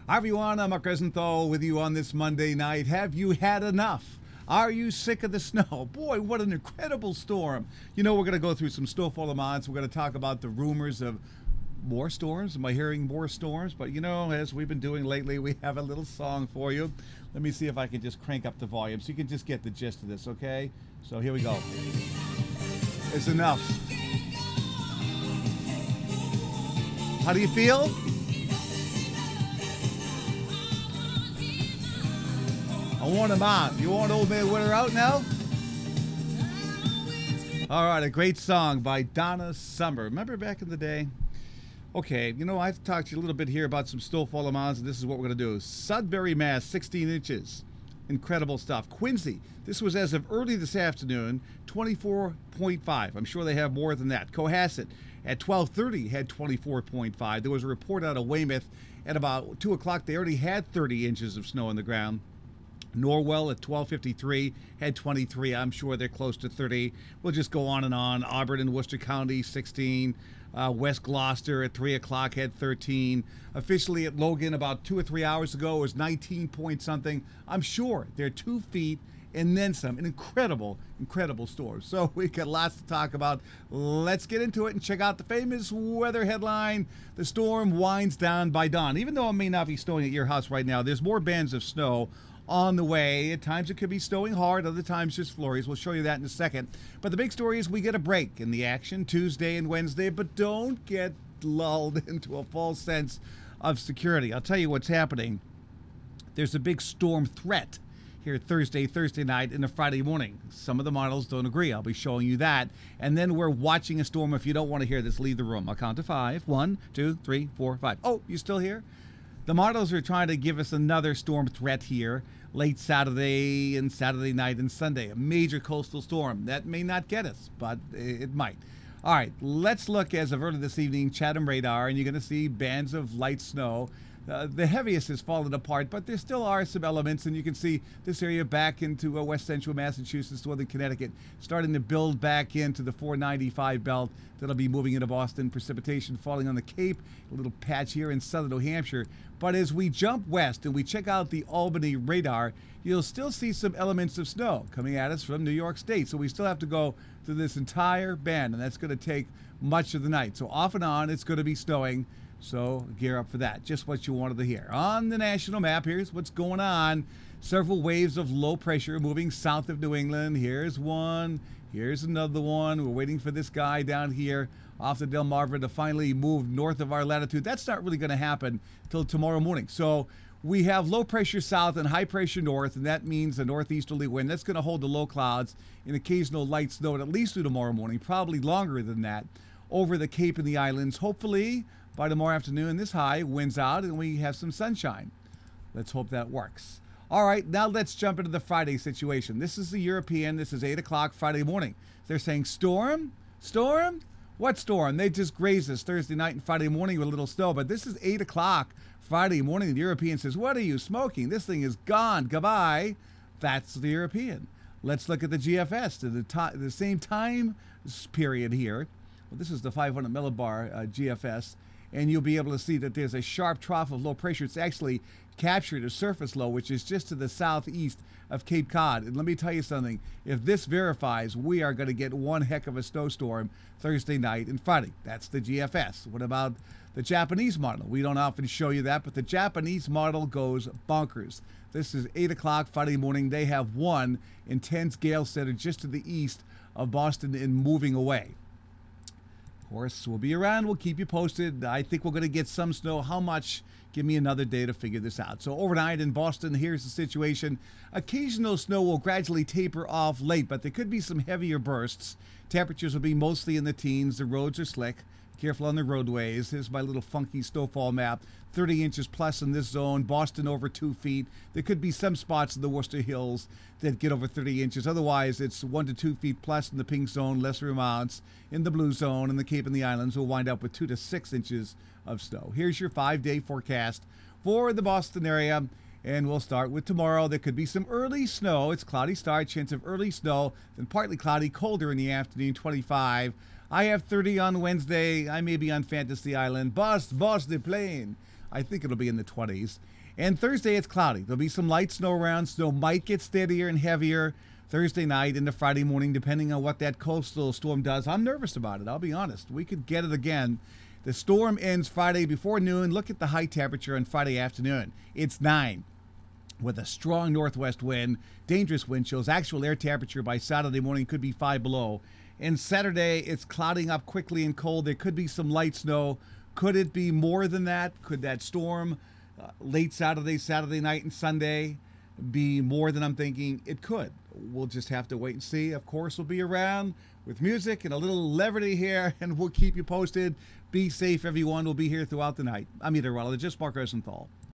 Hi everyone, I'm Mark Rosenthal with you on this Monday night. Have you had enough? Are you sick of the snow? Boy, what an incredible storm. You know, we're going to go through some snowfall amounts. We're going to talk about the rumors of more storms. Am I hearing more storms? But you know, as we've been doing lately, we have a little song for you. Let me see if I can just crank up the volume so you can just get the gist of this, okay? So here we go. It's enough. How do you feel? I want him out. You want Old Man Winter out now? All right, a great song by Donna Summer. Remember back in the day? Okay, you know, I've talked to you a little bit here about some snowfall amounts, and this is what we're going to do. Sudbury, Mass, 16 inches. Incredible stuff. Quincy, this was as of early this afternoon, 24.5. I'm sure they have more than that. Cohasset at 12:30 had 24.5. There was a report out of Weymouth at about 2 o'clock. They already had 30 inches of snow on the ground. Norwell at 12:53 had 23. I'm sure they're close to 30. We'll just go on and on. Auburn and Worcester County, 16. West Gloucester at 3 o'clock had 13. Officially at Logan about 2 or 3 hours ago was 19 point something. I'm sure they're 2 feet and then some. An incredible, incredible storm. So we got lots to talk about. Let's get into it and check out the famous weather headline. The storm winds down by dawn. Even though it may not be snowing at your house right now, there's more bands of snow on the way. At times it could be snowing hard, other times just flurries. We'll show you that in a second. But the big story is we get a break in the action Tuesday and Wednesday, but don't get lulled into a false sense of security. I'll tell you what's happening. There's a big storm threat here Thursday night, and a Friday morning. Some of the models don't agree. I'll be showing you that. And then we're watching a storm. If you don't want to hear this, leave the room. I'll count to 5. 1, 2, 3, 4, 5. Oh, you still here? The models are trying to give us another storm threat here late Saturday and Saturday night and Sunday. A major coastal storm. That may not get us, but it might. All right, let's look as of early this evening, Chatham radar, and you're going to see bands of light snow. The heaviest has fallen apart, but there still are some elements, and you can see this area back into west central Massachusetts, northern Connecticut, starting to build back into the 495 belt. That'll be moving into Boston. Precipitation falling on the Cape, a little patch here in southern New Hampshire. But as we jump west and we check out the Albany radar, you'll still see some elements of snow coming at us from New York State. So we still have to go through this entire band, and that's going to take much of the night. So off and on, it's going to be snowing. So gear up for that. Just what you wanted to hear. On the national map, here's what's going on. Several waves of low pressure moving south of New England. Here's one. Here's another one. We're waiting for this guy down here off the Delmarva to finally move north of our latitude. That's not really going to happen till tomorrow morning. So we have low pressure south and high pressure north, and that means a northeasterly wind. That's going to hold the low clouds and occasional light snow at least through tomorrow morning, probably longer than that, over the Cape and the islands. Hopefully by tomorrow afternoon, this high winds out and we have some sunshine. Let's hope that works. All right, now let's jump into the Friday situation. This is the European. This is 8 o'clock Friday morning. They're saying storm? Storm? What storm? They just grazed us Thursday night and Friday morning with a little snow, but this is 8 o'clock Friday morning. The European says, what are you smoking? This thing is gone. Goodbye. That's the European. Let's look at the GFS to the same time period here. Well, this is the 500 millibar GFS. And you'll be able to see that there's a sharp trough of low pressure. It's actually captured a surface low, which is just to the southeast of Cape Cod. And let me tell you something. If this verifies, we are going to get one heck of a snowstorm Thursday night and Friday. That's the GFS. What about the Japanese model? We don't often show you that, but the Japanese model goes bonkers. This is 8 o'clock Friday morning. They have one intense gale center just to the east of Boston and moving away. Of course, we'll be around. We'll keep you posted. I think we're going to get some snow. How much? Give me another day to figure this out. So overnight in Boston, here's the situation. Occasional snow will gradually taper off late, but there could be some heavier bursts. Temperatures will be mostly in the teens. The roads are slick. Careful on the roadways. Here's my little funky snowfall map. 30 inches plus in this zone. Boston over 2 feet. There could be some spots in the Worcester Hills that get over 30 inches. Otherwise, it's 1 to 2 feet plus in the pink zone, lesser amounts in the blue zone, and the Cape and the Islands will wind up with 2 to 6 inches of snow. Here's your 5-day forecast for the Boston area. And we'll start with tomorrow. There could be some early snow. It's cloudy start, chance of early snow, then partly cloudy, colder in the afternoon, 25. I have 30 on Wednesday. I may be on Fantasy Island. Boss the plane. I think it'll be in the 20s. And Thursday, it's cloudy. There'll be some light snow around. Snow might get steadier and heavier Thursday night into Friday morning, depending on what that coastal storm does. I'm nervous about it, I'll be honest. We could get it again. The storm ends Friday before noon. Look at the high temperature on Friday afternoon. It's 9 with a strong northwest wind, dangerous wind chills. Actual air temperature by Saturday morning could be 5 below. And Saturday, it's clouding up quickly and cold. There could be some light snow. Could it be more than that? Could that storm late Saturday night and Sunday be more than I'm thinking? It could. We'll just have to wait and see. Of course, we'll be around with music and a little levity here, and we'll keep you posted. Be safe, everyone. We'll be here throughout the night. I'm meteorologist Mark Rosenthal.